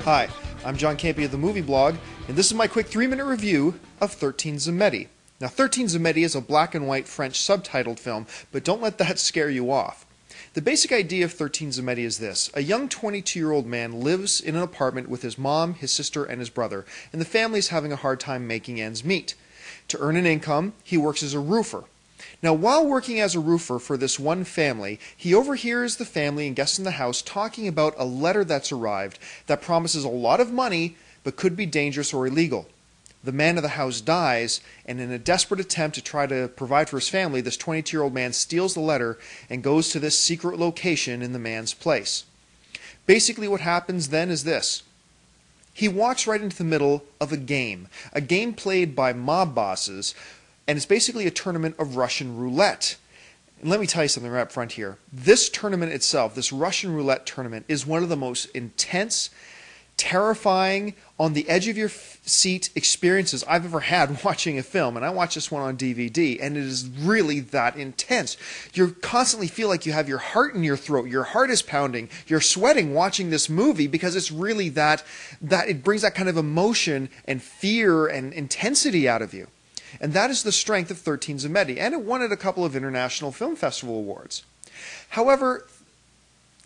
Hi, I'm John Campy of the Movie Blog, and this is my quick 3-minute review of 13 Tzameti. Now, 13 Tzameti is a black and white French subtitled film, but don't let that scare you off. The basic idea of 13 Tzameti is this. A young 22-year-old man lives in an apartment with his mom, his sister, and his brother, and the family is having a hard time making ends meet. To earn an income, he works as a roofer. Now, while working as a roofer for this one family, he overhears the family and guests in the house talking about a letter that's arrived that promises a lot of money but could be dangerous or illegal. The man of the house dies, and in a desperate attempt to try to provide for his family, this 22-year-old man steals the letter and goes to this secret location in the man's place. Basically, what happens then is this. He walks right into the middle of a game played by mob bosses, and it's basically a tournament of Russian roulette. And let me tell you something right up front here. This tournament itself, this Russian roulette tournament, is one of the most intense, terrifying, on the edge of your seat experiences I've ever had watching a film. And I watched this one on DVD, and it is really that intense. You constantly feel like you have your heart in your throat. Your heart is pounding. You're sweating watching this movie because it's really that it brings that kind of emotion and fear and intensity out of you. And that is the strength of 13 Tzameti, and it won at a couple of international film festival awards. However,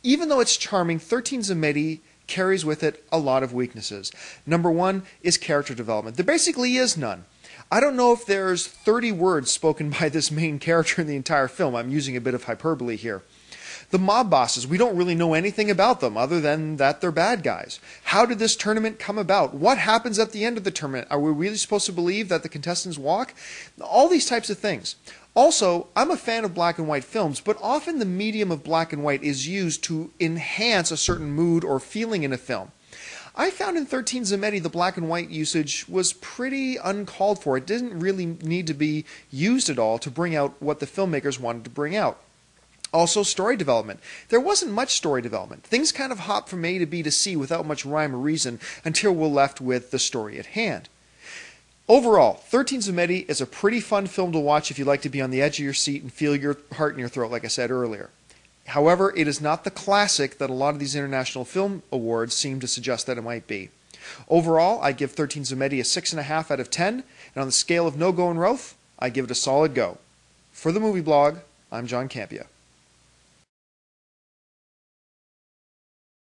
even though it's charming, 13 Tzameti carries with it a lot of weaknesses. Number one is character development. There basically is none. I don't know if there's 30 words spoken by this main character in the entire film. I'm using a bit of hyperbole here. The mob bosses, we don't really know anything about them other than that they're bad guys. How did this tournament come about? What happens at the end of the tournament? Are we really supposed to believe that the contestants walk? All these types of things. Also, I'm a fan of black and white films, but often the medium of black and white is used to enhance a certain mood or feeling in a film. I found in 13 Tzameti the black and white usage was pretty uncalled for. It didn't really need to be used at all to bring out what the filmmakers wanted to bring out. Also, story development. There wasn't much story development. Things kind of hop from A to B to C without much rhyme or reason until we're left with the story at hand. Overall, 13 Tzameti is a pretty fun film to watch if you like to be on the edge of your seat and feel your heart in your throat, like I said earlier. However, it is not the classic that a lot of these international film awards seem to suggest that it might be. Overall, I give 13 Tzameti a 6.5 out of 10, and on the scale of no-go and Roth, I give it a solid go. For the Movie Blog, I'm John Campia.